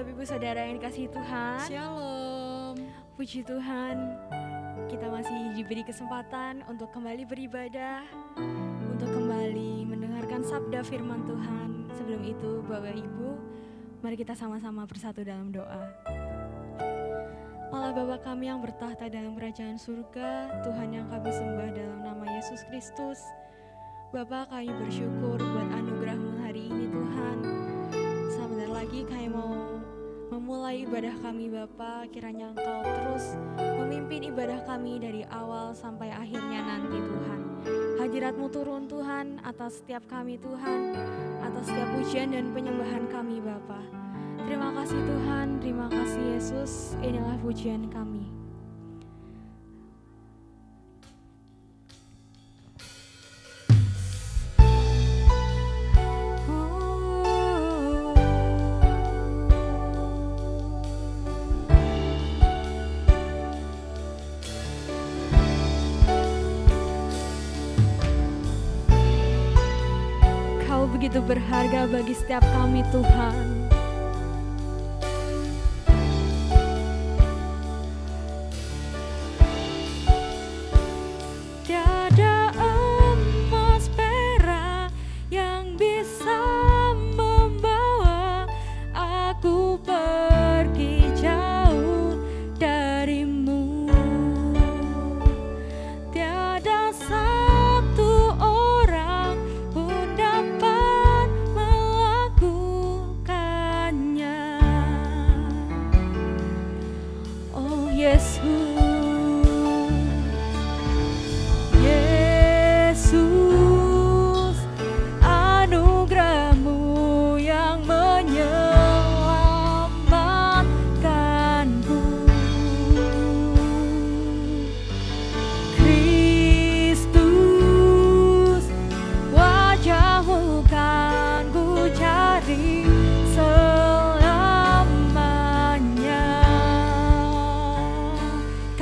Bapak Ibu Saudara yang dikasihi Tuhan. Shalom. Puji Tuhan, kita masih diberi kesempatan untuk kembali beribadah, untuk kembali mendengarkan sabda firman Tuhan. Sebelum itu Bapak Ibu, mari kita sama-sama bersatu dalam doa. Allah Bapa kami yang bertahta dalam kerajaan surga, Tuhan yang kami sembah dalam nama Yesus Kristus. Bapa, kami bersyukur buat anugerah-Mu hari ini Tuhan. Sebentar lagi kami mau memulai ibadah kami Bapa, kiranya Engkau terus memimpin ibadah kami dari awal sampai akhirnya nanti Tuhan. Hadirat-Mu turun Tuhan atas setiap kami Tuhan, atas setiap pujian dan penyembahan kami Bapa. Terima kasih Tuhan, terima kasih Yesus, inilah pujian kami. Kau begitu berharga bagi setiap kami Tuhan.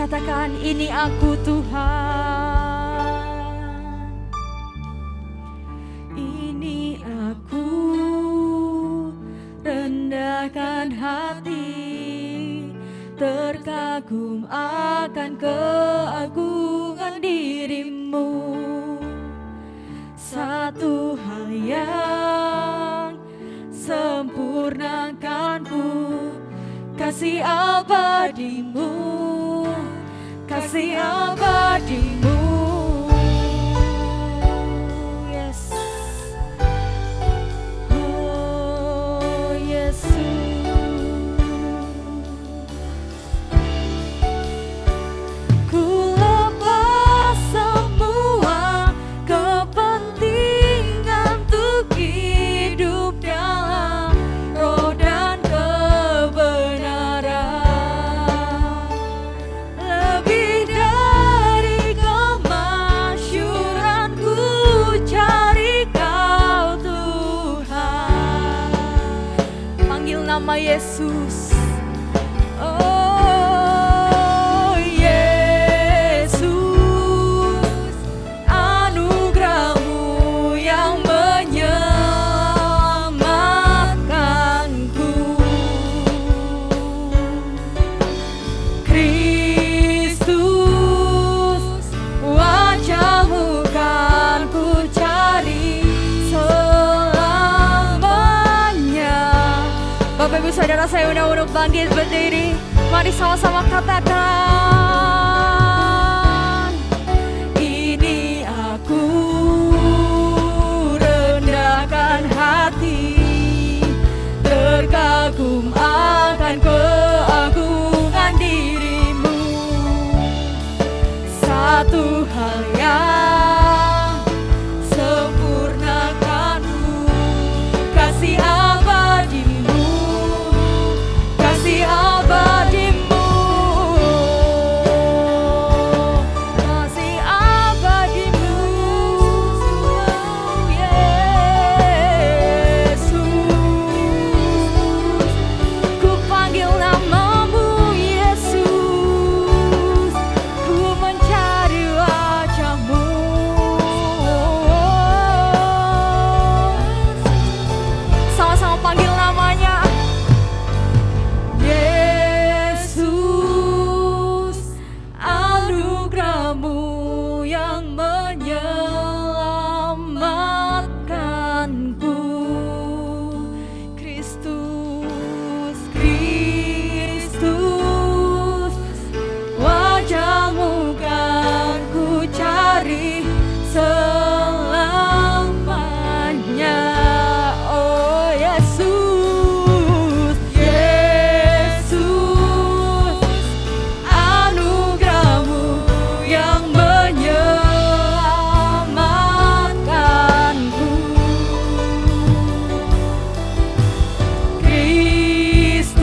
Katakan, ini aku Tuhan. Ini aku, rendahkan hati, terkagum akan keagungan dirimu. Satu hal yang sempurnakanku, kasih abadimu, kasih abadimu. Yes. Oh Yesus. Ku lepas semua kepentingan untuk hidup dalam roh dan kebenaran. Lebih dari kemasyhuran ku cari Kau Tuhan. Panggil nama Yesus. Oh Yesus, anugerah-Mu yang menyelamatkanku. Kristus, wajah-Mu kan ku cari selamanya. Bapak Ibu Saudara, saya undang untuk bangkit berdiri. Mari sama-sama katakan, ini aku, rendahkan hati, terkagum akan keagungan dirimu. Satu hal yang sempurnakanku, kasih abadimu, kasih abadimu, kasih abadimu. Yesus, ku panggil namamu Yesus, ku mencari wajah-Mu. menyelamatkanku. Kristus,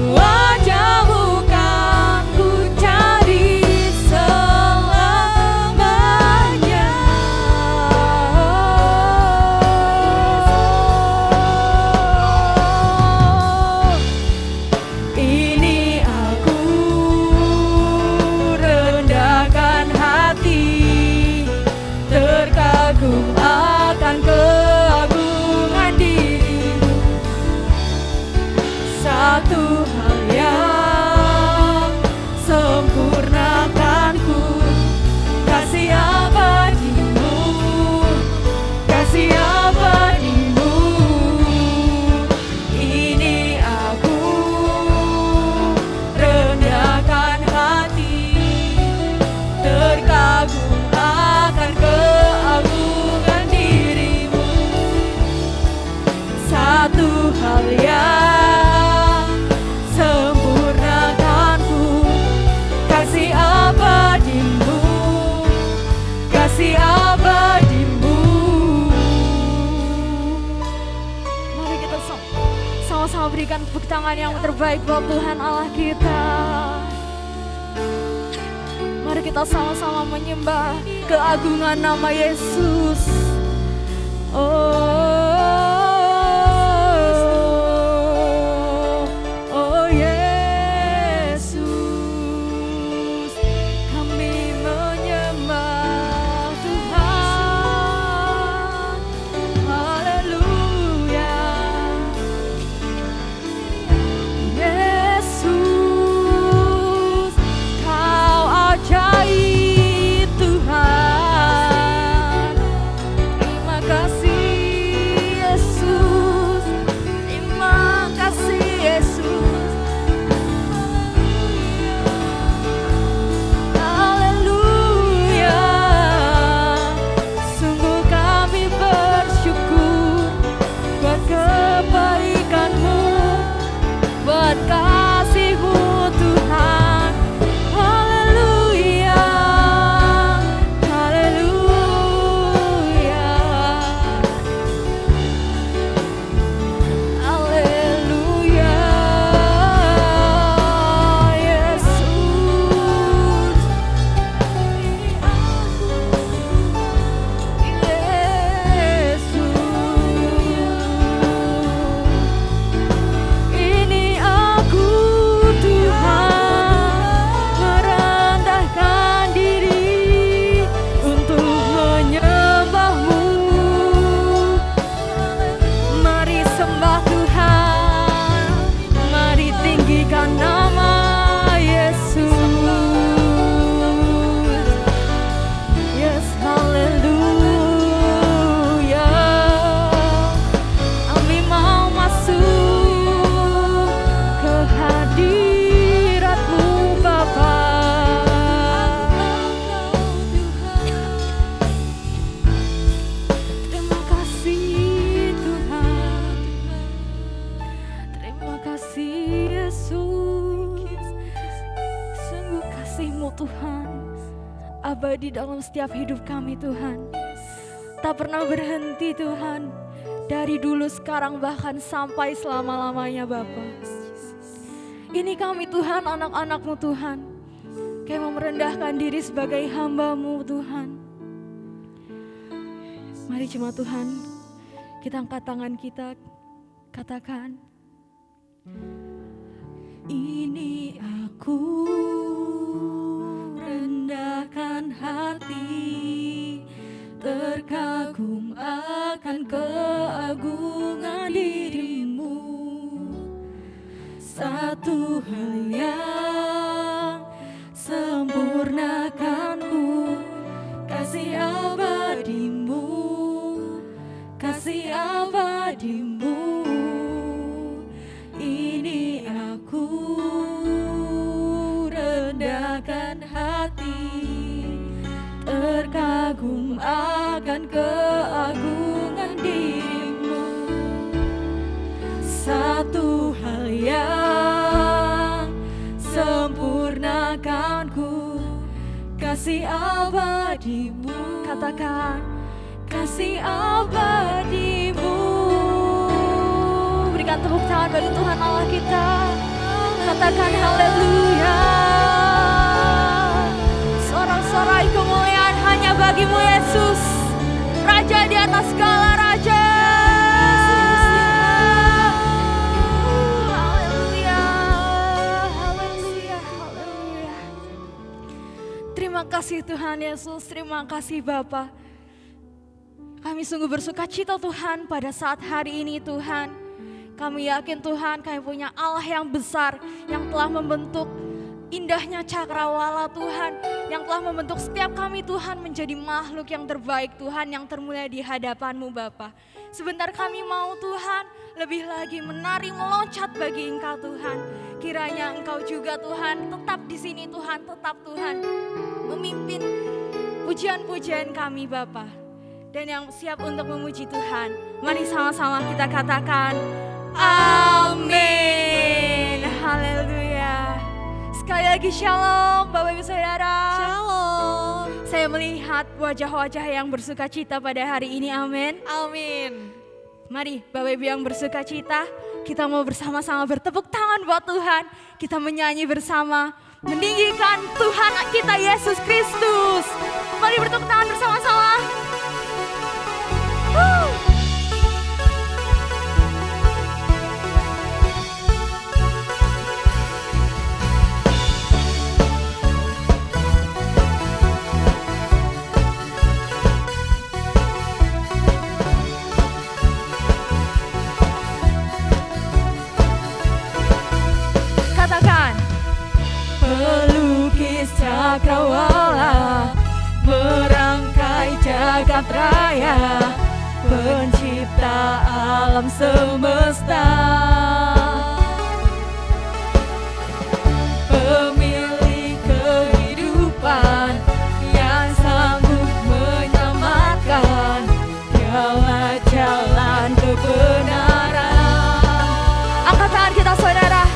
wajah-Mu kan ku cari selamanya. Ini aku rendahkan hati, terkagum akan keagungan diri-Mu. Satu hal yang sempurnakanku, kasih abadi-Mu, kasih abadi-Mu. Ini aku rendahkan hati, terkagum akan keagungan diri-Mu. Satu hal yang sempurnakanku, kasih abadi-Mu, kasih abadi-Mu. Mari kita sama-sama berikan tepuk tangan yang terbaik buat Tuhan Allah kita. Mari kita sama-sama menyembah keagungan nama Yesus. Oh Yesus, kami menyembah Tuhan. Haleluya. Yesus, Kau ajaib Tuhan. Terima kasih Yesus, terima kasih Yesus. Haleluya. Sungguh kami bersyukur buat kebaikan-Mu, buat kasih-Mu Tuhan. Haleluya, haleluya, haleluya. Yesus, ini aku Tuhan, merendahkan diri untuk menyembah-Mu. Mari sembah Tuhan, mari tinggikan nama Yesus. Yes, haleluya. Kami mau masuk ke hadirat-Mu Bapa. Terima kasih Tuhan, terima kasih Yesus. Sungguh kasih-Mu Tuhan abadi dalam setiap hidup kami Tuhan. Tak pernah berhenti Tuhan, dari dulu sekarang bahkan sampai selama-lamanya Bapa. Ini kami Tuhan, anak-anak-Mu Tuhan, kami mau merendahkan diri sebagai hamba-Mu Tuhan. Mari jemaat Tuhan, kita angkat tangan kita, katakan, ini aku rendahkan hati, terkagum akan keagungan diri-Mu. Satu hal yang sempurnakanku, kasih abadi-Mu, kasih abadi-Mu. Ini aku rendahkan hati, terkagum akan keagungan diri-Mu. Satu hal yang sempurnakanku, kasih abadimu. Katakan kasih abadimu. Berikan tepuk tangan bagi Tuhan Allah kita. Katakan haleluya. Sorak-sorai kemuliaan hanya bagimu Yesus, Raja di atas segala raja. Haleluya, haleluya, haleluya. Terima kasih Tuhan Yesus, terima kasih Bapa. Kami sungguh bersuka cita Tuhan pada saat hari ini Tuhan. Kami yakin Tuhan kami punya Allah yang besar yang telah membentuk indahnya cakrawala Tuhan, yang telah membentuk setiap kami Tuhan menjadi makhluk yang terbaik Tuhan, yang termulia di hadapan-Mu Bapa. Sebentar kami mau Tuhan lebih lagi menari meloncat bagi Engkau Tuhan. Kiranya Engkau juga Tuhan tetap di sini Tuhan, tetap Tuhan memimpin pujian-pujian kami Bapa. Dan yang siap untuk memuji Tuhan, mari sama-sama kita katakan amin. Haleluya. Sekali lagi shalom Bapak Ibu Saudara. Shalom. Saya melihat wajah-wajah yang bersuka cita pada hari ini, amin. Amin. Mari Bapak Ibu yang bersuka cita, kita mau bersama-sama bertepuk tangan buat Tuhan. Kita menyanyi bersama, meninggikan Tuhan kita Yesus Kristus. Mari bertepuk tangan bersama-sama. Katakan, pelukis cakrawala, merangkai jagat raya, pencipta alam semesta, pemilik kehidupan yang sanggup menyelamatkan, dialah jalan kebenaran. Angkat tangan kita saudara.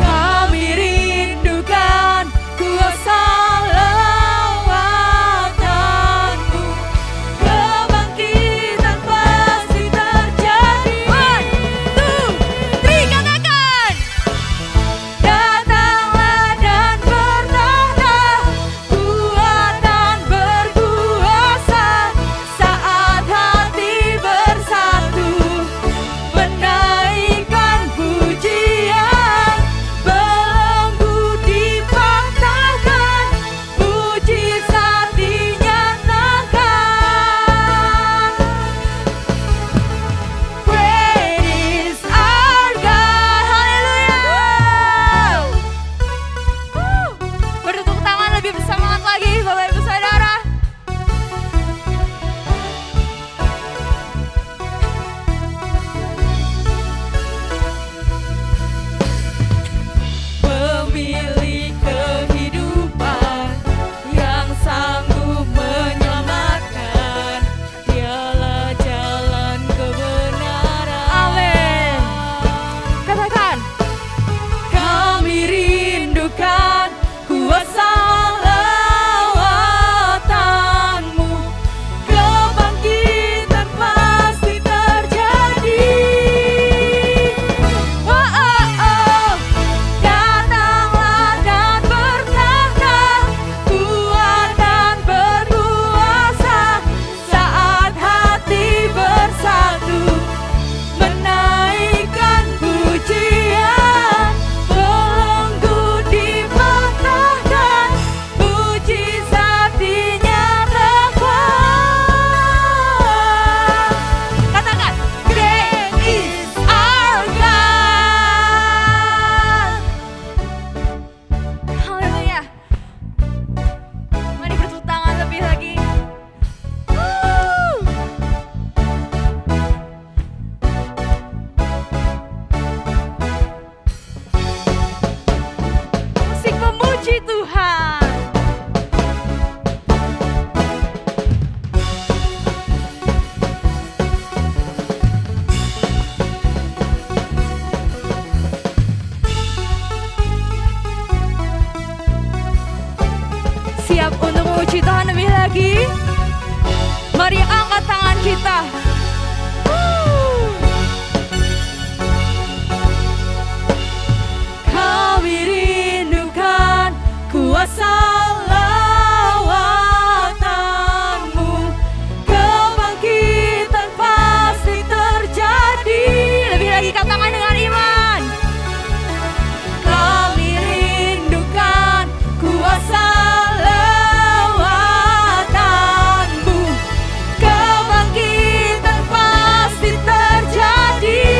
Kami rindukan kuasa lawatan-Mu, kebangkitan pasti terjadi. 1, 2, Siap untuk memuji Tuhan lebih lagi? Mari angkat tangan kita. Kami rindukan kuasa lawatanmu, kebangkitan pasti terjadi. Lebih lagi katakan dengan iman. Kami rindukan kuasa lawatanmu, kebangkitan pasti terjadi.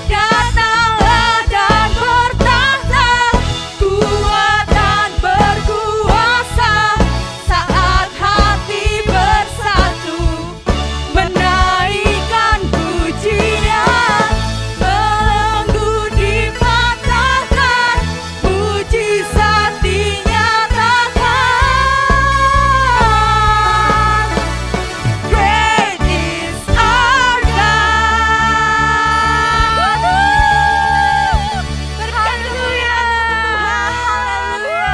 Datanglah dan bertahta, kuatan berkuasa saat hati bersatu, menaikkan pujian, belenggu dipatahkan, mujizat dinyatakan. Great is our God. Haleluya, haleluya.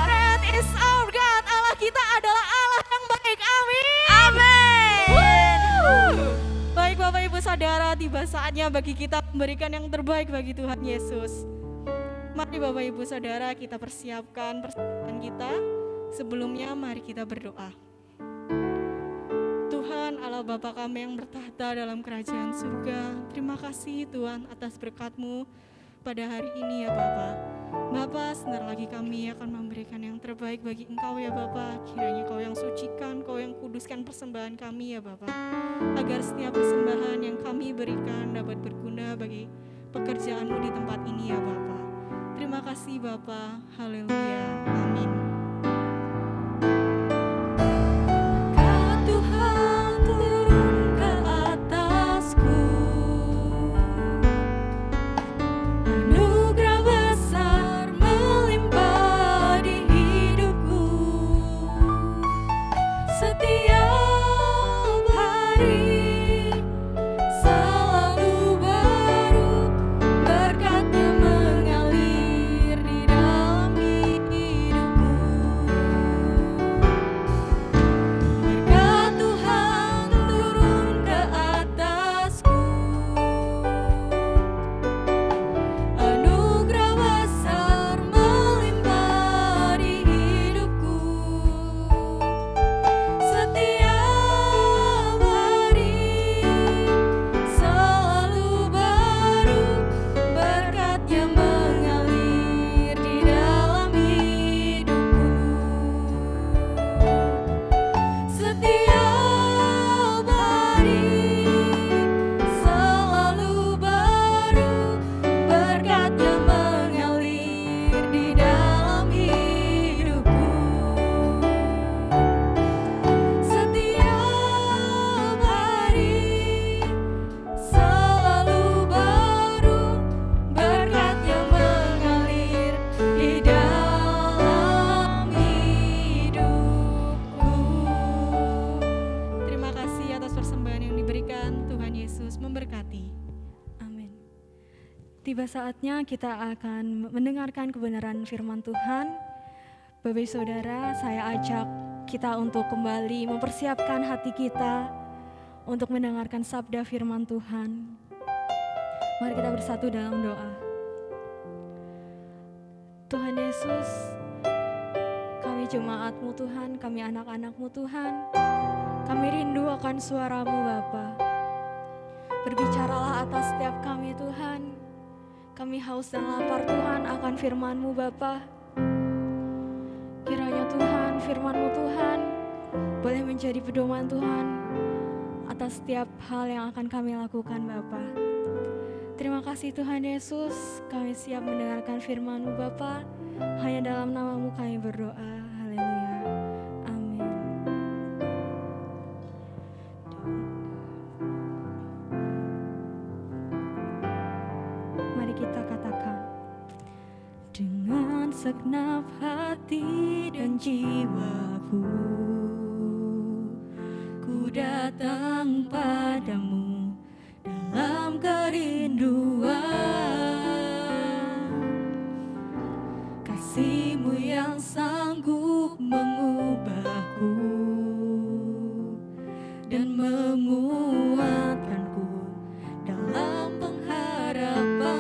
Great is our God. Allah kita adalah Allah yang baik. Amin. Amin. Baik Bapak Ibu Saudara, tiba saatnya bagi kita memberikan yang terbaik bagi Tuhan Yesus. Mari Bapak Ibu Saudara, kita persiapkan persiapan kita. Sebelumnya mari kita berdoa. Tuhan Allah Bapa kami yang bertahta dalam kerajaan surga, terima kasih Tuhan atas berkat-Mu pada hari ini ya Bapa. Bapa, sebentar lagi kami akan memberikan yang terbaik bagi Engkau ya Bapa. Kiranya Kau yang sucikan, Kau yang kuduskan persembahan kami ya Bapa, agar setiap persembahan yang kami berikan dapat berguna bagi pekerjaan-Mu di tempat ini ya Bapa. Terima kasih Bapa. Haleluya. Amin. Tuhan turun ke atasku, anugerah besar melimpah di hidupku. Setiap hari selalu baru, berkat-Nya mengalir di dalam hidupku. Berkat Tuhan turun ke atasku, anugerah besar melimpah di hidupku. Setiap hari selalu baru, berkat-Nya mengalir di dalam hidupku. Setiap hari selalu baru, berkat-Nya mengalir di dalam hidupku. Setiap hari selalu baru, berkat-Nya mengalir di dalam hidupku. Terima kasih atas persembahan yang diberikan. Tuhan Yesus memberkati. Amin. Tiba saatnya kita akan mendengarkan kebenaran firman Tuhan. Bapak Saudara, saya ajak kita untuk kembali mempersiapkan hati kita untuk mendengarkan sabda firman Tuhan. Mari kita bersatu dalam doa. Tuhan Yesus, kami jemaat-Mu Tuhan, kami anak-anak-Mu Tuhan, kami rindu akan suara-Mu Bapa. Berbicaralah atas setiap kami Tuhan. Kami haus dan lapar Tuhan akan firman-Mu Bapa. Kiranya Tuhan, firman-Mu Tuhan boleh menjadi pedoman Tuhan atas setiap hal yang akan kami lakukan Bapa. Terima kasih Tuhan Yesus, kami siap mendengarkan firman-Mu Bapa. Hanya dalam nama-Mu kami berdoa. Haleluya. Amin. Mari kita katakan. Dengan segenap hati dan jiwaku, ku datang padamu dalam kerinduan. kasih-Mu yang sanggup mengubahku dan menguatkanku dalam pengharapan.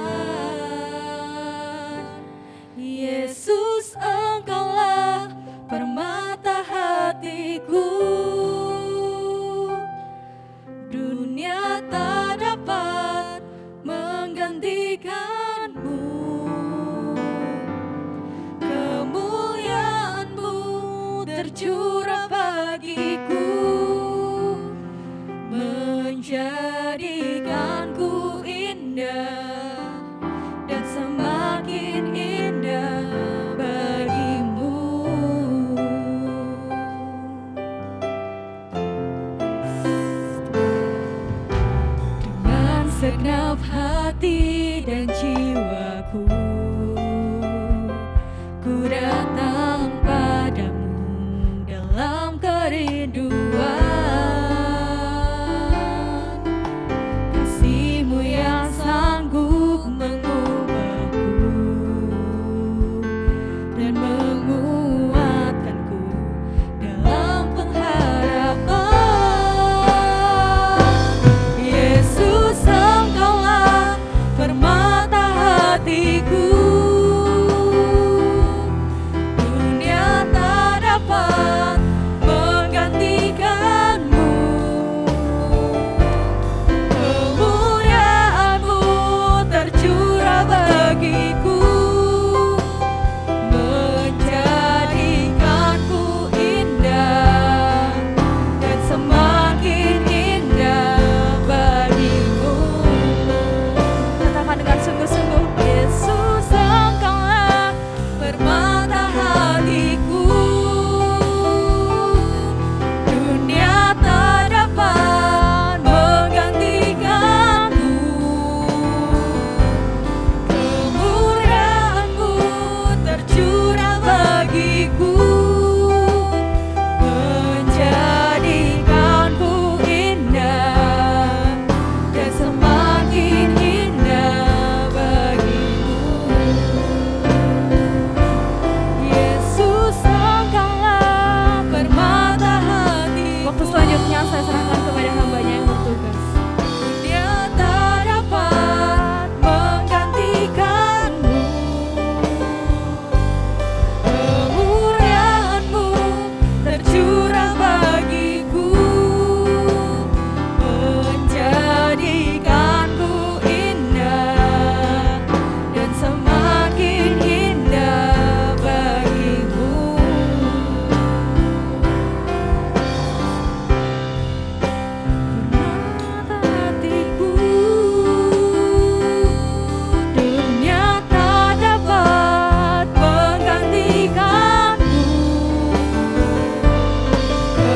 Yesus, Engkaulah permata hatiku, dunia tak dapat menggantikan-Mu. Kemuliaan-Mu tercurah bagiku, menjadikanku indah dan semakin indah bagi-Mu. Dengan segenap hati dan jiwaku, ku datang padamu dalam kerinduan. Kasih-Mu yang sanggup mengubahku dan menguatkanku dalam pengharapan. Yesus, Engkaulah permata hatiku, dunia tak dapat menggantikan-Mu. Kemuliaan-Mu tercurah bagiku, menjadikanku indah dan semakin indah bagi-Mu. Katakan dengan sungguh-sungguh, Yesus, Engkaulah permata hatiku, dunia tak dapat menggantikan-Mu. Kemuliaan-Mu tercurah bagiku, menjadikanku indah dan semakin indah bagi-Mu. Yesus, Engkaulah permata hati. Waktu selanjutnya saya serahkan kepada hamba-Nya yang bertugas. Dunia tak dapat menggantikan-Mu. Kemuliaan-Mu tercurah bagiku, menjadikanku indah dan semakin indah bagi-Mu. Permata hatiku, dunia tak dapat menggantikan-Mu.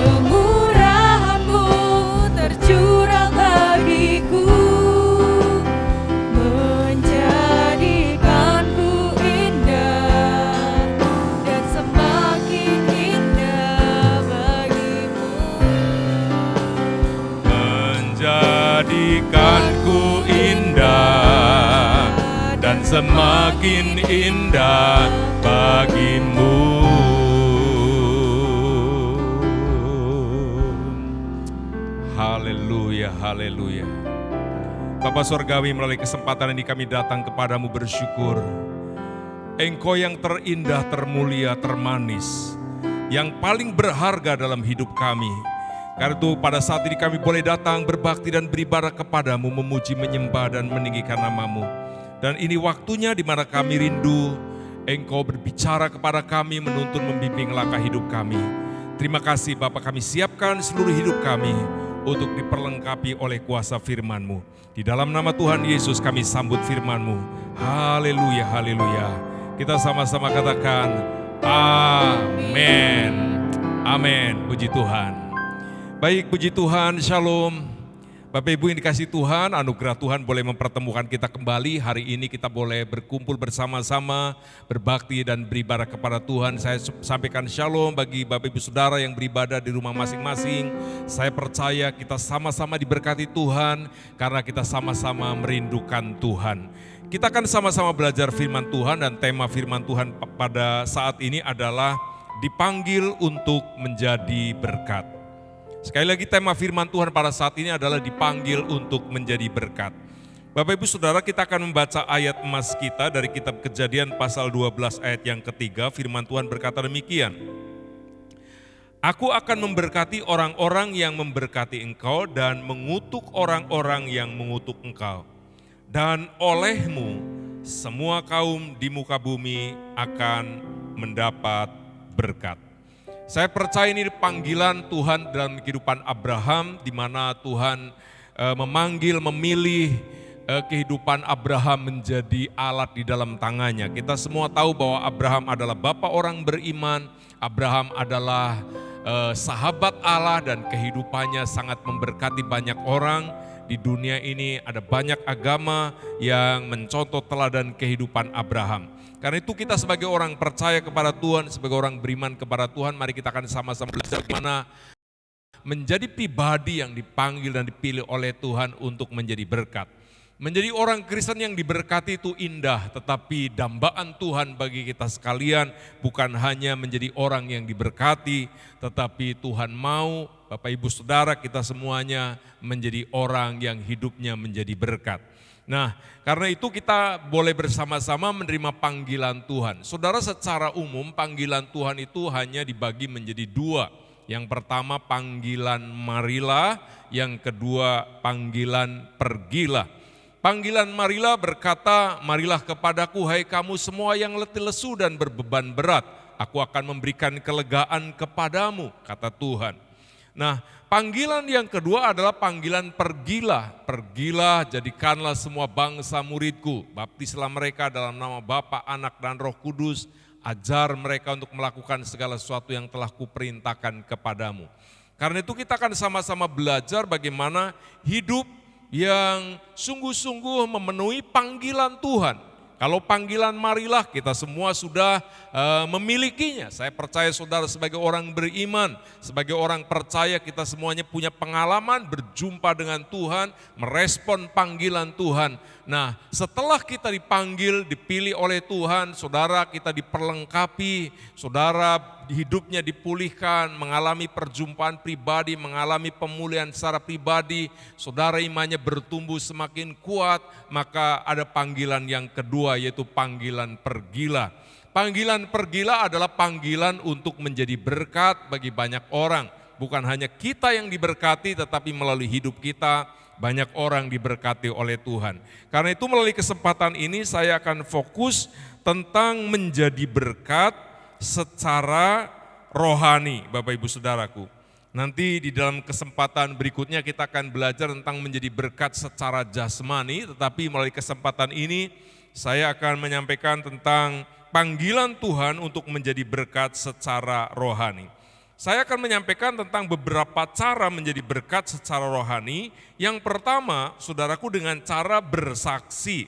Kemurahan-Mu tercurah bagiku, menjadikanku indah dan semakin indah bagi-Mu. Menjadikanku indah dan semakin indah bagi-Mu. Haleluya, haleluya. Bapa Surgawi, melalui kesempatan ini kami datang kepadamu bersyukur. Engkau yang terindah, termulia, termanis, yang paling berharga dalam hidup kami. Karena itu pada saat ini kami boleh datang berbakti dan beribadah kepadamu, memuji, menyembah dan meninggikan namamu. Dan ini waktunya di mana kami rindu Engkau berbicara kepada kami, menuntun, membimbing langkah hidup kami. Terima kasih Bapa, kami siapkan seluruh hidup kami untuk diperlengkapi oleh kuasa firman-Mu. Di dalam nama Tuhan Yesus kami sambut firman-Mu. Haleluya, haleluya. Kita sama-sama katakan amin. Amin, puji Tuhan. Baik, puji Tuhan, shalom. Bapak Ibu yang dikasih Tuhan, anugerah Tuhan boleh mempertemukan kita kembali. Hari ini kita boleh berkumpul bersama-sama, berbakti dan beribadah kepada Tuhan. Saya sampaikan shalom bagi Bapak Ibu Saudara yang beribadah di rumah masing-masing. Saya percaya kita sama-sama diberkati Tuhan karena kita sama-sama merindukan Tuhan. Kita akan sama-sama belajar firman Tuhan dan tema firman Tuhan pada saat ini adalah dipanggil untuk menjadi berkat. Sekali lagi tema firman Tuhan pada saat ini adalah dipanggil untuk menjadi berkat. Bapak Ibu Saudara, kita akan membaca ayat emas kita dari kitab Kejadian pasal 12 ayat yang ketiga. Firman Tuhan berkata demikian. Aku akan memberkati orang-orang yang memberkati engkau dan mengutuk orang-orang yang mengutuk engkau. Dan olehmu semua kaum di muka bumi akan mendapat berkat. Saya percaya ini panggilan Tuhan dalam kehidupan Abraham, di mana Tuhan memilih kehidupan Abraham menjadi alat di dalam tangannya. Kita semua tahu bahwa Abraham adalah bapa orang beriman, Abraham adalah sahabat Allah dan kehidupannya sangat memberkati banyak orang. Di dunia ini ada banyak agama yang mencontoh teladan kehidupan Abraham. Karena itu kita sebagai orang percaya kepada Tuhan, sebagai orang beriman kepada Tuhan, mari kita akan sama-sama belajar bagaimana menjadi pribadi yang dipanggil dan dipilih oleh Tuhan untuk menjadi berkat. Menjadi orang Kristen yang diberkati itu indah, tetapi dambaan Tuhan bagi kita sekalian bukan hanya menjadi orang yang diberkati, tetapi Tuhan mau Bapak Ibu Saudara kita semuanya menjadi orang yang hidupnya menjadi berkat. Nah, karena itu kita boleh bersama-sama menerima panggilan Tuhan. Saudara, secara umum panggilan Tuhan itu hanya dibagi menjadi dua. Yang pertama panggilan marilah, yang kedua panggilan pergilah. Panggilan marilah berkata, marilah kepadaku hai kamu semua yang letih lesu dan berbeban berat. Aku akan memberikan kelegaan kepadamu, kata Tuhan. Nah, panggilan yang kedua adalah panggilan pergilah. Pergilah, jadikanlah semua bangsa muridku. Baptislah mereka dalam nama Bapa, Anak, dan Roh Kudus. Ajar mereka untuk melakukan segala sesuatu yang telah kuperintahkan kepadamu. Karena itu kita akan sama-sama belajar bagaimana hidup yang sungguh-sungguh memenuhi panggilan Tuhan. Kalau panggilan marilah kita semua sudah memilikinya. Saya percaya saudara sebagai orang beriman, sebagai orang percaya kita semuanya punya pengalaman berjumpa dengan Tuhan, merespon panggilan Tuhan. Nah, setelah kita dipanggil, dipilih oleh Tuhan, saudara kita diperlengkapi, saudara hidupnya dipulihkan, mengalami perjumpaan pribadi, mengalami pemulihan secara pribadi, saudara imannya bertumbuh semakin kuat, maka ada panggilan yang kedua yaitu panggilan pergilah. Panggilan pergilah adalah panggilan untuk menjadi berkat bagi banyak orang. Bukan hanya kita yang diberkati tetapi melalui hidup kita banyak orang diberkati oleh Tuhan. Karena itu melalui kesempatan ini saya akan fokus tentang menjadi berkat secara rohani, Bapak Ibu Saudaraku. Nanti di dalam kesempatan berikutnya kita akan belajar tentang menjadi berkat secara jasmani, tetapi melalui kesempatan ini saya akan menyampaikan tentang panggilan Tuhan untuk menjadi berkat secara rohani. Saya akan menyampaikan tentang beberapa cara menjadi berkat secara rohani. Yang pertama, saudaraku, dengan cara bersaksi.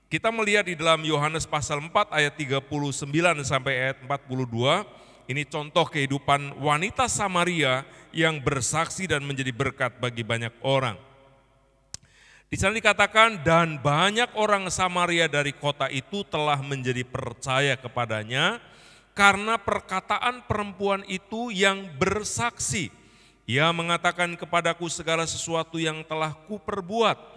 Kita melihat di dalam Yohanes pasal 4 ayat 39 sampai ayat 42, ini contoh kehidupan wanita Samaria yang bersaksi dan menjadi berkat bagi banyak orang. Di sana dikatakan, dan banyak orang Samaria dari kota itu telah menjadi percaya kepadanya karena perkataan perempuan itu yang bersaksi. Ia mengatakan kepadaku segala sesuatu yang telah kuperbuat.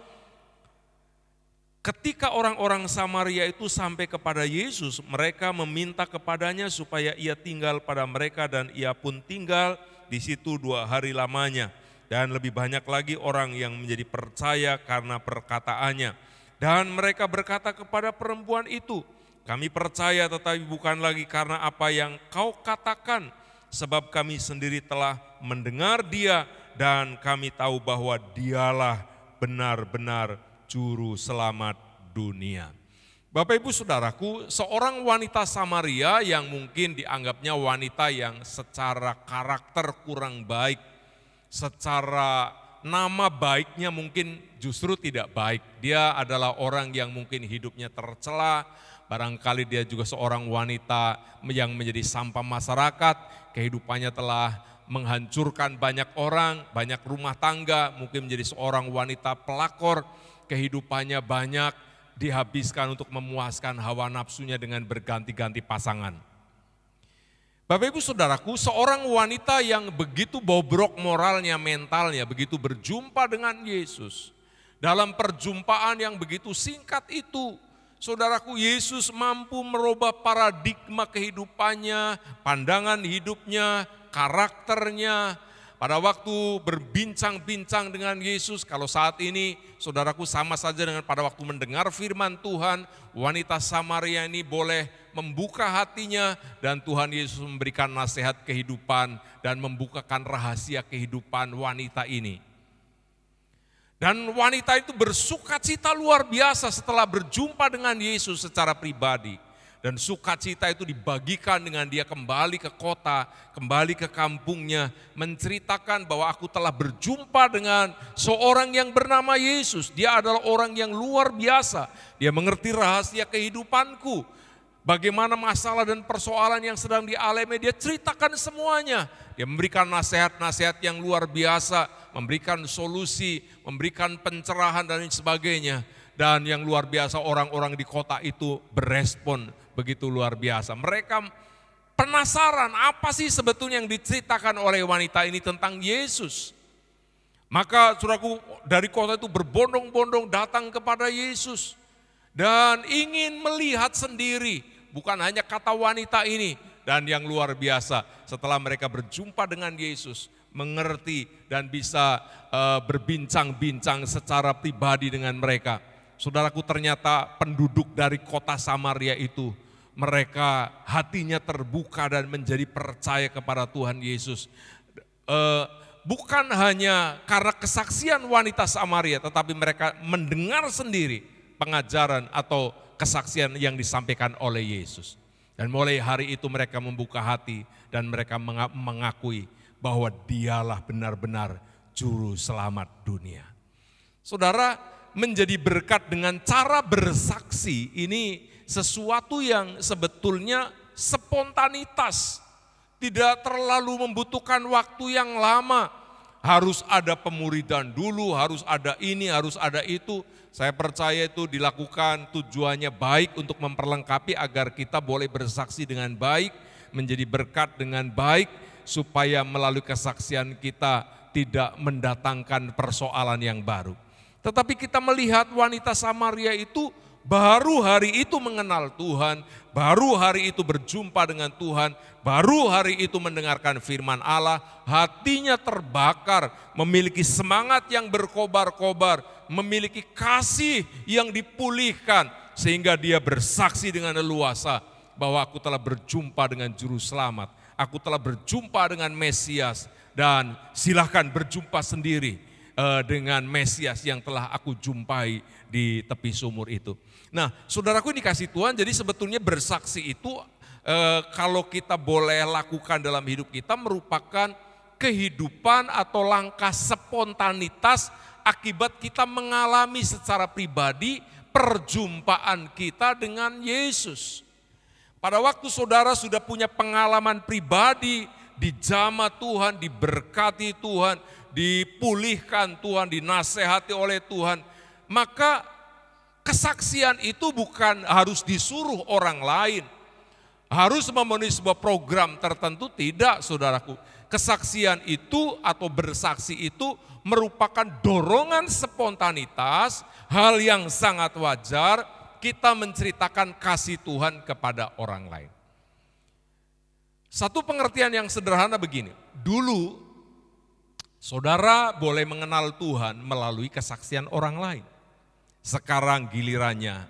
Ketika orang-orang Samaria itu sampai kepada Yesus, mereka meminta kepadanya supaya ia tinggal pada mereka dan ia pun tinggal di situ 2 hari lamanya. Dan lebih banyak lagi orang yang menjadi percaya karena perkataannya. Dan mereka berkata kepada perempuan itu, kami percaya tetapi bukan lagi karena apa yang kau katakan, sebab kami sendiri telah mendengar dia dan kami tahu bahwa dialah benar-benar juru selamat dunia. Bapak Ibu Saudaraku, seorang wanita Samaria yang mungkin dianggapnya wanita yang secara karakter kurang baik, secara nama baiknya mungkin justru tidak baik. Dia adalah orang yang mungkin hidupnya tercela, barangkali dia juga seorang wanita yang menjadi sampah masyarakat, kehidupannya telah menghancurkan banyak orang, banyak rumah tangga, mungkin menjadi seorang wanita pelakor, kehidupannya banyak dihabiskan untuk memuaskan hawa nafsunya dengan berganti-ganti pasangan. Bapak Ibu Saudaraku, seorang wanita yang begitu bobrok moralnya, mentalnya, begitu berjumpa dengan Yesus. Dalam perjumpaan yang begitu singkat itu, saudaraku, Yesus mampu merubah paradigma kehidupannya, pandangan hidupnya, karakternya. Pada waktu berbincang-bincang dengan Yesus, kalau saat ini saudaraku sama saja dengan pada waktu mendengar firman Tuhan, wanita Samaria ini boleh membuka hatinya dan Tuhan Yesus memberikan nasihat kehidupan dan membukakan rahasia kehidupan wanita ini. Dan wanita itu bersukacita luar biasa setelah berjumpa dengan Yesus secara pribadi. Dan sukacita itu dibagikan dengan dia kembali ke kota, kembali ke kampungnya, menceritakan bahwa aku telah berjumpa dengan seorang yang bernama Yesus. Dia adalah orang yang luar biasa, dia mengerti rahasia kehidupanku. Bagaimana masalah dan persoalan yang sedang dialami, dia ceritakan semuanya. Dia memberikan nasihat-nasihat yang luar biasa, memberikan solusi, memberikan pencerahan dan lain sebagainya. Dan yang luar biasa, orang-orang di kota itu berespon begitu luar biasa. Mereka penasaran apa sih sebetulnya yang diceritakan oleh wanita ini tentang Yesus. Maka saudaraku, dari kota itu berbondong-bondong datang kepada Yesus. Dan ingin melihat sendiri, bukan hanya kata wanita ini. Dan yang luar biasa, setelah mereka berjumpa dengan Yesus, mengerti dan bisa berbincang-bincang secara pribadi dengan mereka. Saudaraku, ternyata penduduk dari kota Samaria itu, mereka hatinya terbuka dan menjadi percaya kepada Tuhan Yesus. Bukan hanya karena kesaksian wanita Samaria, tetapi mereka mendengar sendiri pengajaran atau kesaksian yang disampaikan oleh Yesus. Dan mulai hari itu mereka membuka hati dan mereka mengakui bahwa dialah benar-benar juru selamat dunia. Saudara, menjadi berkat dengan cara bersaksi ini sesuatu yang sebetulnya spontanitas. Tidak terlalu membutuhkan waktu yang lama. Harus ada pemuridan dulu, harus ada ini, harus ada itu. Saya percaya itu dilakukan tujuannya baik untuk memperlengkapi agar kita boleh bersaksi dengan baik, menjadi berkat dengan baik, supaya melalui kesaksian kita tidak mendatangkan persoalan yang baru. Tetapi kita melihat wanita Samaria itu baru hari itu mengenal Tuhan, baru hari itu berjumpa dengan Tuhan, baru hari itu mendengarkan firman Allah, hatinya terbakar, memiliki semangat yang berkobar-kobar, memiliki kasih yang dipulihkan, sehingga dia bersaksi dengan leluasa bahwa aku telah berjumpa dengan Juru Selamat, aku telah berjumpa dengan Mesias, dan silahkan berjumpa sendiri dengan Mesias yang telah aku jumpai di tepi sumur itu. Nah, saudaraku ini kasih Tuhan, jadi sebetulnya bersaksi itu kalau kita boleh lakukan dalam hidup kita merupakan kehidupan atau langkah spontanitas akibat kita mengalami secara pribadi perjumpaan kita dengan Yesus. Pada waktu saudara sudah punya pengalaman pribadi, dijamah Tuhan, diberkati Tuhan, dipulihkan Tuhan, dinasehati oleh Tuhan, maka kesaksian itu bukan harus disuruh orang lain, harus memenuhi sebuah program tertentu, tidak saudaraku. Kesaksian itu atau bersaksi itu merupakan dorongan spontanitas, hal yang sangat wajar kita menceritakan kasih Tuhan kepada orang lain. Satu pengertian yang sederhana begini, dulu saudara boleh mengenal Tuhan melalui kesaksian orang lain. Sekarang gilirannya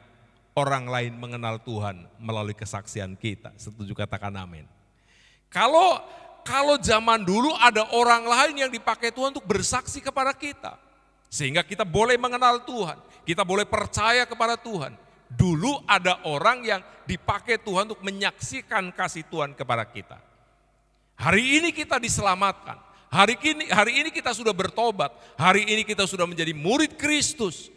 orang lain mengenal Tuhan melalui kesaksian kita. Setuju, katakan amin. Kalau zaman dulu ada orang lain yang dipakai Tuhan untuk bersaksi kepada kita. Sehingga kita boleh mengenal Tuhan, kita boleh percaya kepada Tuhan. Dulu ada orang yang dipakai Tuhan untuk menyaksikan kasih Tuhan kepada kita. Hari ini kita diselamatkan. Hari ini kita sudah bertobat, hari ini kita sudah menjadi murid Kristus.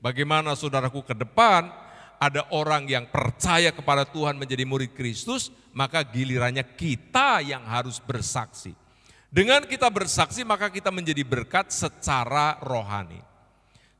Bagaimana saudaraku ke depan ada orang yang percaya kepada Tuhan menjadi murid Kristus, maka gilirannya kita yang harus bersaksi. Dengan kita bersaksi maka kita menjadi berkat secara rohani.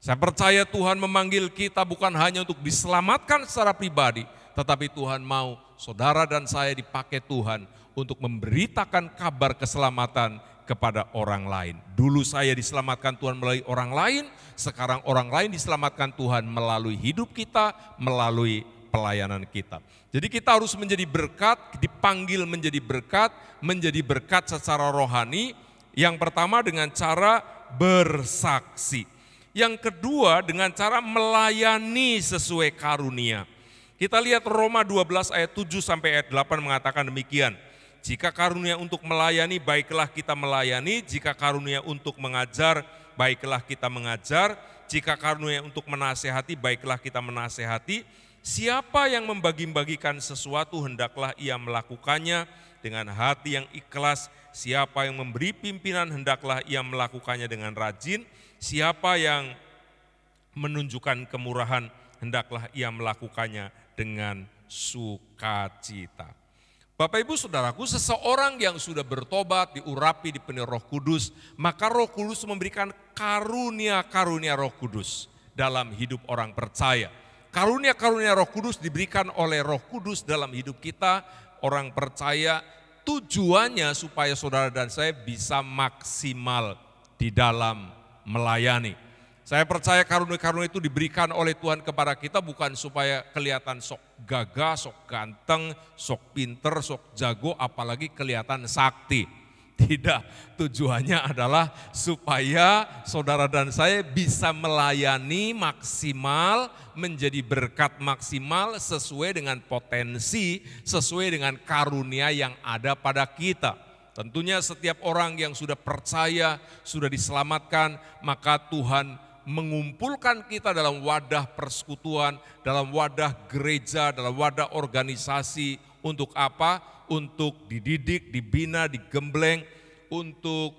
Saya percaya Tuhan memanggil kita bukan hanya untuk diselamatkan secara pribadi, tetapi Tuhan mau saudara dan saya dipakai Tuhan untuk memberitakan kabar keselamatan kepada orang lain. Dulu saya diselamatkan Tuhan melalui orang lain, sekarang orang lain diselamatkan Tuhan melalui hidup kita, melalui pelayanan kita. Jadi kita harus menjadi berkat, dipanggil menjadi berkat secara rohani. Yang pertama dengan cara bersaksi. Yang kedua dengan cara melayani sesuai karunia. Kita lihat Roma 12 ayat 7 sampai ayat 8 mengatakan demikian. Jika karunia untuk melayani, baiklah kita melayani. Jika karunia untuk mengajar, baiklah kita mengajar. Jika karunia untuk menasehati, baiklah kita menasehati. Siapa yang membagi-bagikan sesuatu, hendaklah ia melakukannya dengan hati yang ikhlas. Siapa yang memberi pimpinan, hendaklah ia melakukannya dengan rajin. Siapa yang menunjukkan kemurahan, hendaklah ia melakukannya dengan sukacita. Bapak Ibu Saudaraku, seseorang yang sudah bertobat, diurapi, dipenuhi Roh Kudus, maka Roh Kudus memberikan karunia-karunia Roh Kudus dalam hidup orang percaya. Karunia-karunia Roh Kudus diberikan oleh Roh Kudus dalam hidup kita, orang percaya, tujuannya supaya saudara dan saya bisa maksimal di dalam melayani. Saya percaya karunia-karunia itu diberikan oleh Tuhan kepada kita bukan supaya kelihatan sok gagah, sok ganteng, sok pinter, sok jago, apalagi kelihatan sakti. Tidak, tujuannya adalah supaya saudara dan saya bisa melayani maksimal, menjadi berkat maksimal sesuai dengan potensi, sesuai dengan karunia yang ada pada kita. Tentunya setiap orang yang sudah percaya, sudah diselamatkan, maka Tuhan mengumpulkan kita dalam wadah persekutuan, dalam wadah gereja, dalam wadah organisasi. Untuk apa? Untuk dididik, dibina, digembleng, untuk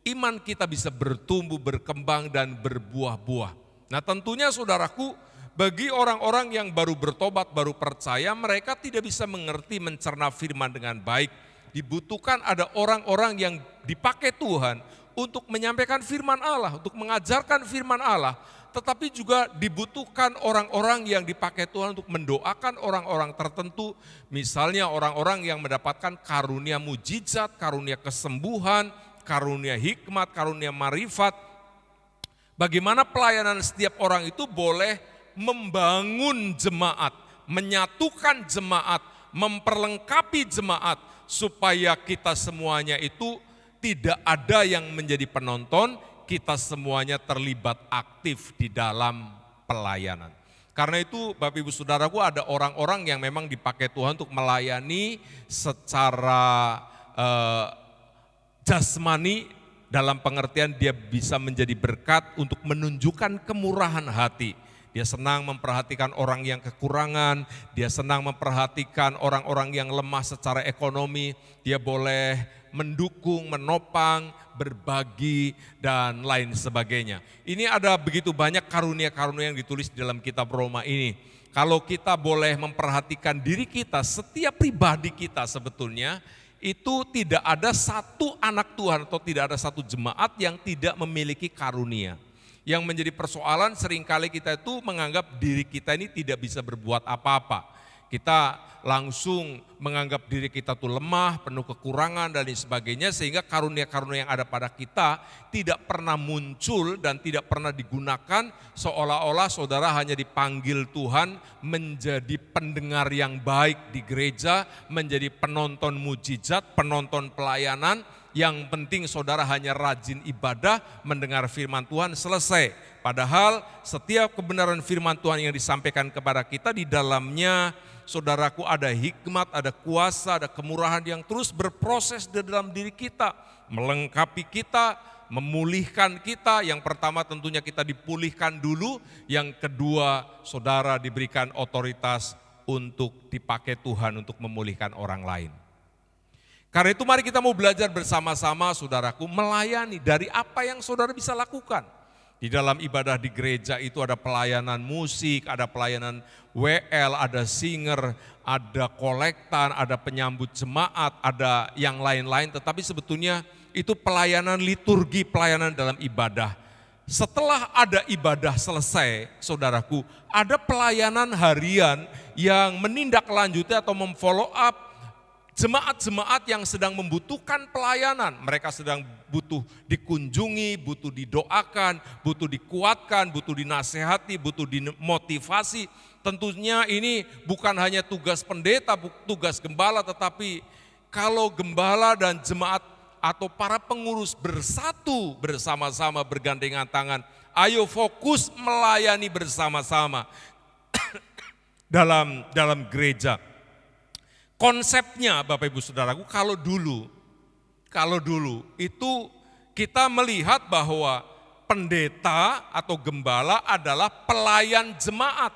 iman kita bisa bertumbuh, berkembang, dan berbuah-buah. Nah tentunya saudaraku, bagi orang-orang yang baru bertobat, baru percaya, mereka tidak bisa mengerti, mencerna firman dengan baik. Dibutuhkan ada orang-orang yang dipakai Tuhan untuk menyampaikan firman Allah, untuk mengajarkan firman Allah. Tetapi juga dibutuhkan orang-orang yang dipakai Tuhan untuk mendoakan orang-orang tertentu. Misalnya orang-orang yang mendapatkan karunia mujizat, karunia kesembuhan, karunia hikmat, karunia marifat. Bagaimana pelayanan setiap orang itu boleh membangun jemaat, menyatukan jemaat, memperlengkapi jemaat, supaya kita semuanya itu tidak ada yang menjadi penonton, kita semuanya terlibat aktif di dalam pelayanan. Karena itu Bapak Ibu Saudaraku, ada orang-orang yang memang dipakai Tuhan untuk melayani secara jasmani, dalam pengertian dia bisa menjadi berkat untuk menunjukkan kemurahan hati. Dia senang memperhatikan orang yang kekurangan, dia senang memperhatikan orang-orang yang lemah secara ekonomi, dia boleh mendukung, menopang, berbagi, dan lain sebagainya. Ini ada begitu banyak karunia-karunia yang ditulis di dalam kitab Roma ini. Kalau kita boleh memperhatikan diri kita, setiap pribadi kita sebetulnya, itu tidak ada satu anak Tuhan atau tidak ada satu jemaat yang tidak memiliki karunia. Yang menjadi persoalan seringkali kita itu menganggap diri kita ini tidak bisa berbuat apa-apa. Kita langsung menganggap diri kita tuh lemah, penuh kekurangan dan lain sebagainya, sehingga karunia-karunia yang ada pada kita tidak pernah muncul dan tidak pernah digunakan, seolah-olah saudara hanya dipanggil Tuhan menjadi pendengar yang baik di gereja, menjadi penonton mujizat, penonton pelayanan. Yang penting saudara hanya rajin ibadah, mendengar firman Tuhan, selesai. Padahal setiap kebenaran firman Tuhan yang disampaikan kepada kita, di dalamnya saudaraku ada hikmat, ada kuasa, ada kemurahan yang terus berproses di dalam diri kita. Melengkapi kita, memulihkan kita. Yang pertama tentunya kita dipulihkan dulu. Yang kedua saudara diberikan otoritas untuk dipakai Tuhan untuk memulihkan orang lain. Karena itu mari kita mau belajar bersama-sama saudaraku melayani dari apa yang saudara bisa lakukan. Di dalam ibadah di gereja itu ada pelayanan musik, ada pelayanan WL, ada singer, ada kolektan, ada penyambut jemaat, ada yang lain-lain. Tetapi sebetulnya itu pelayanan liturgi, pelayanan dalam ibadah. setelah ada ibadah selesai, saudaraku, ada pelayanan harian yang menindaklanjuti atau memfollow up jemaat-jemaat yang sedang membutuhkan pelayanan. Mereka sedang butuh dikunjungi, butuh didoakan, butuh dikuatkan, butuh dinasehati, butuh dimotivasi. Tentunya ini bukan hanya tugas pendeta, tugas gembala, tetapi kalau gembala dan jemaat atau para pengurus bersatu bersama-sama bergandengan tangan, ayo fokus melayani bersama-sama dalam gereja. Konsepnya Bapak Ibu Saudaraku, kalau dulu itu kita melihat bahwa pendeta atau gembala adalah pelayan jemaat.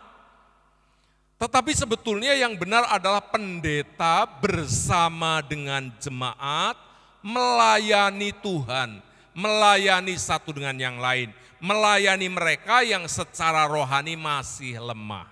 Tetapi sebetulnya yang benar adalah pendeta bersama dengan jemaat melayani Tuhan, melayani satu dengan yang lain, melayani mereka yang secara rohani masih lemah.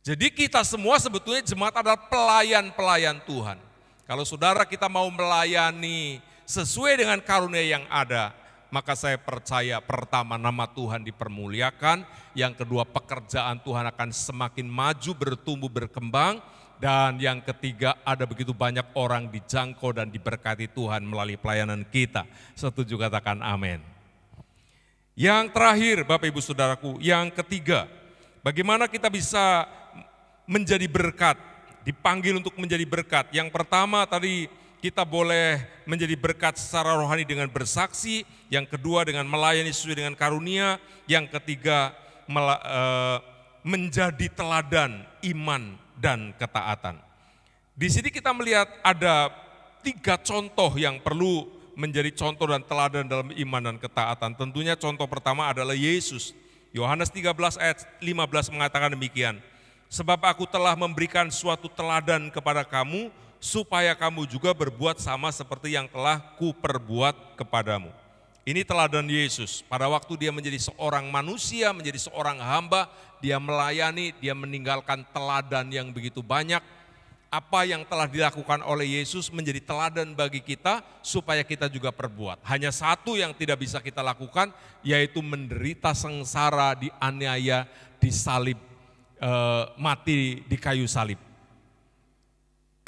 Jadi kita semua sebetulnya jemaat adalah pelayan-pelayan Tuhan. Kalau saudara kita mau melayani sesuai dengan karunia yang ada, maka saya percaya pertama nama Tuhan dipermuliakan, yang kedua pekerjaan Tuhan akan semakin maju, bertumbuh, berkembang, dan yang ketiga ada begitu banyak orang dijangkau dan diberkati Tuhan melalui pelayanan kita. Setuju katakan amin. Yang terakhir Bapak Ibu Saudaraku, yang ketiga, bagaimana kita bisa menjadi berkat, dipanggil untuk menjadi berkat. Yang pertama tadi kita boleh menjadi berkat secara rohani dengan bersaksi, yang kedua dengan melayani sesuai dengan karunia, yang ketiga menjadi teladan iman dan ketaatan. Di sini kita melihat ada 3 contoh yang perlu menjadi contoh dan teladan dalam iman dan ketaatan. Tentunya contoh pertama adalah Yesus. Yohanes 13 ayat 15 mengatakan demikian. Sebab aku telah memberikan suatu teladan kepada kamu, supaya kamu juga berbuat sama seperti yang telah kuperbuat kepadamu. Ini teladan Yesus. Pada waktu dia menjadi seorang manusia, menjadi seorang hamba, dia melayani, dia meninggalkan teladan yang begitu banyak. Apa yang telah dilakukan oleh Yesus menjadi teladan bagi kita supaya kita juga perbuat. Hanya satu yang tidak bisa kita lakukan, yaitu menderita sengsara, dianiaya, disalib, mati di kayu salib.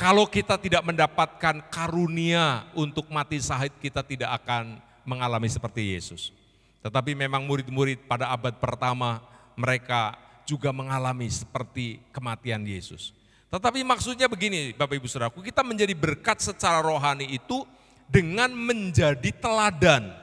Kalau kita tidak mendapatkan karunia untuk mati syahid, kita tidak akan mengalami seperti Yesus. Tetapi memang murid-murid pada abad pertama mereka juga mengalami seperti kematian Yesus. Tetapi maksudnya begini Bapak Ibu Saudaraku, kita menjadi berkat secara rohani itu dengan menjadi teladan.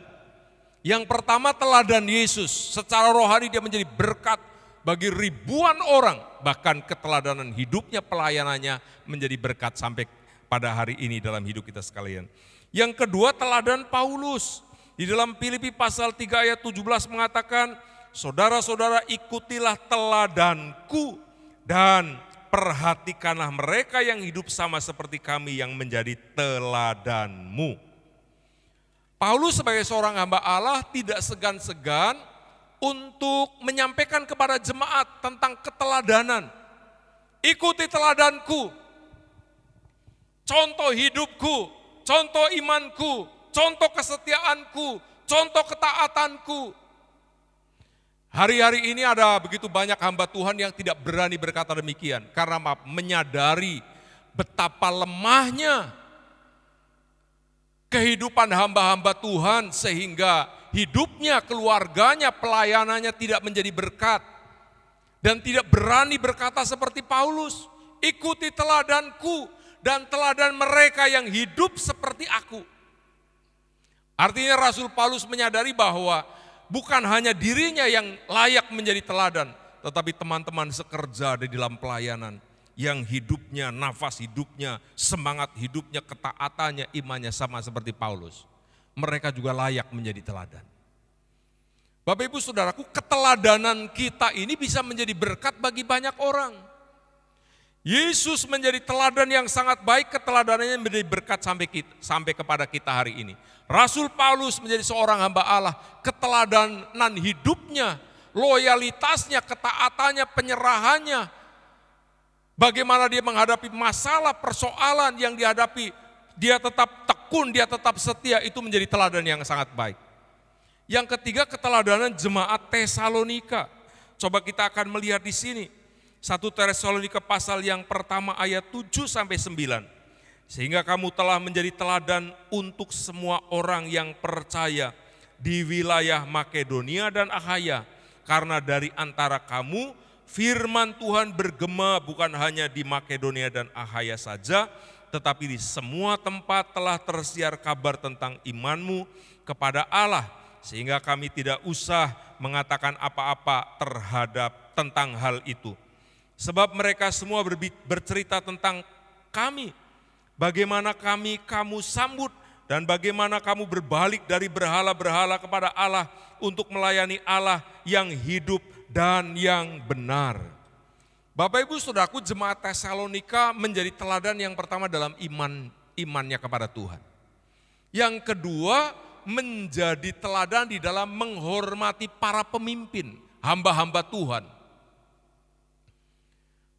Yang pertama teladan Yesus, secara rohani dia menjadi berkat bagi ribuan orang, bahkan keteladanan hidupnya, pelayanannya menjadi berkat sampai pada hari ini dalam hidup kita sekalian. Yang kedua teladan Paulus. Di dalam Filipi pasal 3 ayat 17 mengatakan, saudara-saudara ikutilah teladanku dan perhatikanlah mereka yang hidup sama seperti kami yang menjadi teladanmu. Paulus sebagai seorang hamba Allah tidak segan-segan untuk menyampaikan kepada jemaat tentang keteladanan. Ikuti teladanku, contoh hidupku, contoh imanku, contoh kesetiaanku, contoh ketaatanku. Hari-hari ini ada begitu banyak hamba Tuhan yang tidak berani berkata demikian karena menyadari betapa lemahnya kehidupan hamba-hamba Tuhan sehingga hidupnya, keluarganya, pelayanannya tidak menjadi berkat. Dan tidak berani berkata seperti Paulus, ikuti teladanku dan teladan mereka yang hidup seperti aku. Artinya Rasul Paulus menyadari bahwa bukan hanya dirinya yang layak menjadi teladan, tetapi teman-teman sekerja di dalam pelayanan yang hidupnya, nafas hidupnya, semangat hidupnya, ketaatannya, imannya sama seperti Paulus. Mereka juga layak menjadi teladan. Bapak Ibu Saudaraku, keteladanan kita ini bisa menjadi berkat bagi banyak orang. Yesus menjadi teladan yang sangat baik, keteladanannya menjadi berkat sampai kepada kita hari ini. Rasul Paulus menjadi seorang hamba Allah, keteladanan hidupnya, loyalitasnya, ketaatannya, penyerahannya. Bagaimana dia menghadapi masalah, persoalan yang dihadapi, dia tetap tekun, dia tetap setia, itu menjadi teladan yang sangat baik. Yang ketiga, keteladanan jemaat Tesalonika. Coba kita akan melihat di sini. 1 Tesalonika pasal yang pertama ayat 7 sampai 9. Sehingga kamu telah menjadi teladan untuk semua orang yang percaya di wilayah Makedonia dan Akhaya. Karena dari antara kamu firman Tuhan bergema bukan hanya di Makedonia dan Akhaya saja, tetapi di semua tempat telah tersiar kabar tentang imanmu kepada Allah. Sehingga kami tidak usah mengatakan apa-apa tentang hal itu. Sebab mereka semua bercerita tentang kami, bagaimana kamu sambut dan bagaimana kamu berbalik dari berhala-berhala kepada Allah untuk melayani Allah yang hidup dan yang benar. Bapak Ibu Saudaraku, jemaat Tesalonika menjadi teladan yang pertama dalam imannya kepada Tuhan. Yang kedua, menjadi teladan di dalam menghormati para pemimpin, hamba-hamba Tuhan.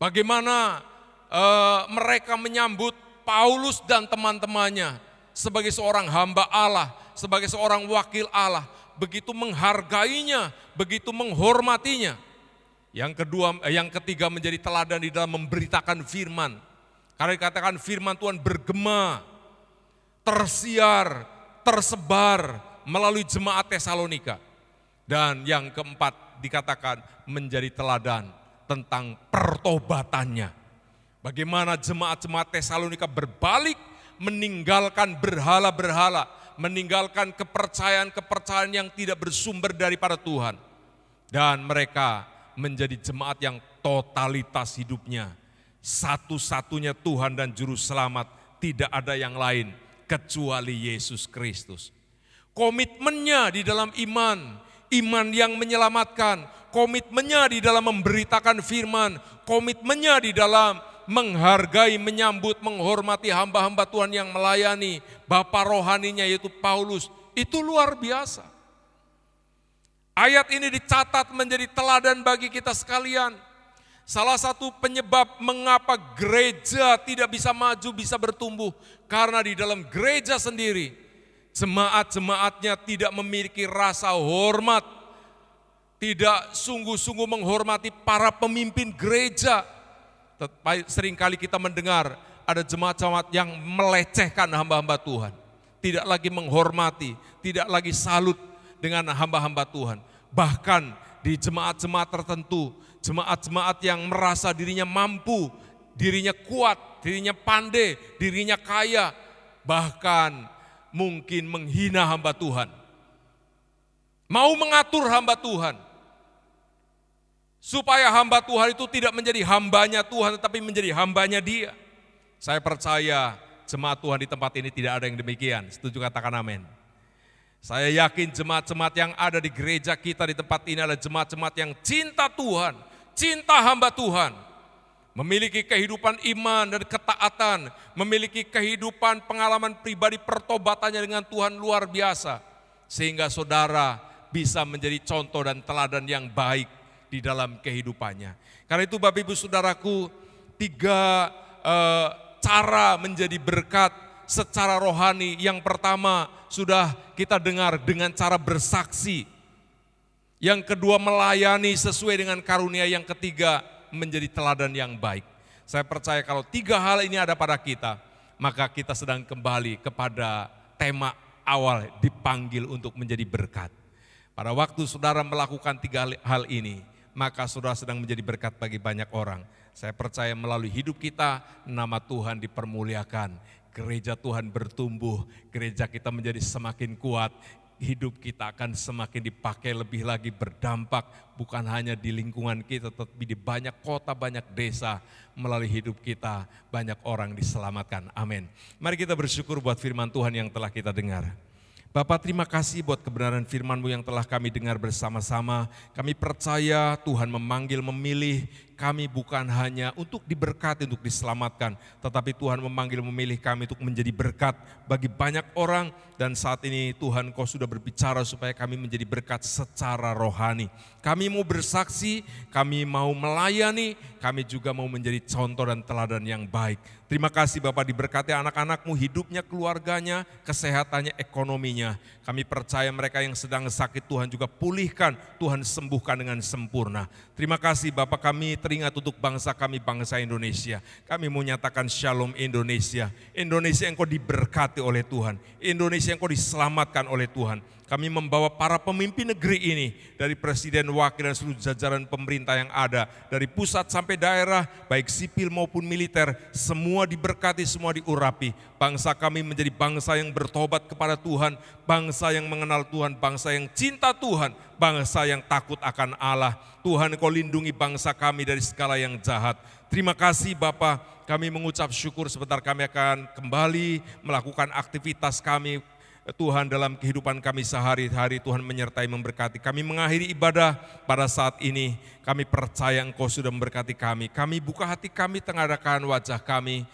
Bagaimana mereka menyambut Paulus dan teman-temannya sebagai seorang hamba Allah, sebagai seorang wakil Allah, begitu menghargainya, begitu menghormatinya. Yang ketiga menjadi teladan di dalam memberitakan firman. Karena dikatakan firman Tuhan bergema, tersiar, tersebar melalui jemaat Tesalonika. Dan yang keempat dikatakan menjadi teladan tentang pertobatannya. Bagaimana jemaat-jemaat Tesalonika berbalik meninggalkan berhala-berhala, meninggalkan kepercayaan-kepercayaan yang tidak bersumber daripada Tuhan. Dan mereka menjadi jemaat yang totalitas hidupnya. Satu-satunya Tuhan dan Juru Selamat, tidak ada yang lain kecuali Yesus Kristus. Komitmennya di dalam iman yang menyelamatkan, komitmennya di dalam memberitakan firman, komitmennya di dalam menghargai, menyambut, menghormati hamba-hamba Tuhan yang melayani, bapa rohaninya yaitu Paulus, itu luar biasa. Ayat ini dicatat menjadi teladan bagi kita sekalian. Salah satu penyebab mengapa gereja tidak bisa maju, bisa bertumbuh, karena di dalam gereja sendiri, jemaat-jemaatnya tidak memiliki rasa hormat, tidak sungguh-sungguh menghormati para pemimpin gereja. Seringkali kita mendengar ada jemaat-jemaat yang melecehkan hamba-hamba Tuhan, tidak lagi menghormati, tidak lagi salut dengan hamba-hamba Tuhan. Bahkan di jemaat-jemaat tertentu, jemaat-jemaat yang merasa dirinya mampu, dirinya kuat, dirinya pandai, dirinya kaya, bahkan mungkin menghina hamba Tuhan. Mau mengatur hamba Tuhan, supaya hamba Tuhan itu tidak menjadi hambanya Tuhan, tetapi menjadi hambanya dia. Saya percaya jemaat Tuhan di tempat ini tidak ada yang demikian. Setuju, katakan amin. Saya yakin jemaat-jemaat yang ada di gereja kita di tempat ini adalah jemaat-jemaat yang cinta Tuhan, cinta hamba Tuhan, memiliki kehidupan iman dan ketaatan, memiliki kehidupan pengalaman pribadi pertobatannya dengan Tuhan luar biasa, sehingga saudara bisa menjadi contoh dan teladan yang baik di dalam kehidupannya. Karena itu Bapak Ibu Saudaraku, 3 cara menjadi berkat secara rohani. Yang pertama sudah kita dengar dengan cara bersaksi. Yang kedua melayani sesuai dengan karunia. Yang ketiga menjadi teladan yang baik. Saya percaya kalau 3 hal ini ada pada kita, maka kita sedang kembali kepada tema awal, dipanggil untuk menjadi berkat. Pada waktu saudara melakukan 3 hal ini, maka saudara sedang menjadi berkat bagi banyak orang. Saya percaya melalui hidup kita, nama Tuhan dipermuliakan, gereja Tuhan bertumbuh, gereja kita menjadi semakin kuat, hidup kita akan semakin dipakai lebih lagi berdampak, bukan hanya di lingkungan kita, tetapi di banyak kota, banyak desa. Melalui hidup kita, banyak orang diselamatkan. Amin. Mari kita bersyukur buat firman Tuhan yang telah kita dengar. Bapak, terima kasih buat kebenaran firman-Mu yang telah kami dengar bersama-sama. Kami percaya Tuhan memanggil, memilih kami bukan hanya untuk diberkati, untuk diselamatkan, tetapi Tuhan memanggil, memilih kami untuk menjadi berkat bagi banyak orang. Dan saat ini Tuhan, Kau sudah berbicara supaya kami menjadi berkat secara rohani. Kami mau bersaksi, kami mau melayani, kami juga mau menjadi contoh dan teladan yang baik. Terima kasih Bapak, diberkati anak-anak-Mu, hidupnya, keluarganya, kesehatannya, ekonominya. Kami percaya mereka yang sedang sakit Tuhan juga pulihkan, Tuhan sembuhkan dengan sempurna. Terima kasih Bapak, kami teringat untuk bangsa kami, bangsa Indonesia. Kami mau nyatakan shalom Indonesia. Indonesia yang Kau diberkati oleh Tuhan. Indonesia yang Kau diselamatkan oleh Tuhan. Kami membawa para pemimpin negeri ini, dari presiden, wakil, dan seluruh jajaran pemerintah yang ada, dari pusat sampai daerah, baik sipil maupun militer, semua diberkati, semua diurapi. Bangsa kami menjadi bangsa yang bertobat kepada Tuhan, bangsa yang mengenal Tuhan, bangsa yang cinta Tuhan, bangsa yang takut akan Allah. Tuhan, Kau lindungi bangsa kami dari segala yang jahat. Terima kasih Bapa, kami mengucap syukur sebentar kami akan kembali melakukan aktivitas kami. Tuhan, dalam kehidupan kami sehari-hari, Tuhan menyertai, memberkati. Kami mengakhiri ibadah pada saat ini, kami percaya Engkau sudah memberkati kami. Kami buka hati kami, tengadahkan wajah kami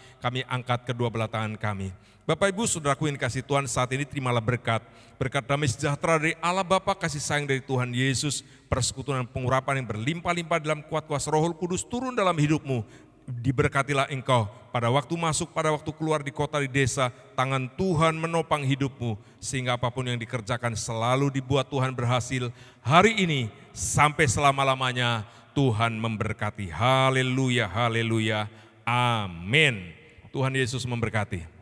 angkat kedua belah tangan kami. Bapak Ibu Saudaraku yang kasih Tuhan, saat ini terimalah berkat. Berkat damai sejahtera dari Allah Bapa, kasih sayang dari Tuhan Yesus, persekutuan pengurapan yang berlimpah-limpah dalam kuat kuasa Roh Kudus turun dalam hidupmu. Diberkatilah engkau pada waktu masuk, pada waktu keluar, di kota, di desa. Tangan Tuhan menopang hidupmu sehingga apapun yang dikerjakan selalu dibuat Tuhan berhasil. Hari ini sampai selama-lamanya Tuhan memberkati. Haleluya, haleluya, amin. Tuhan Yesus memberkati.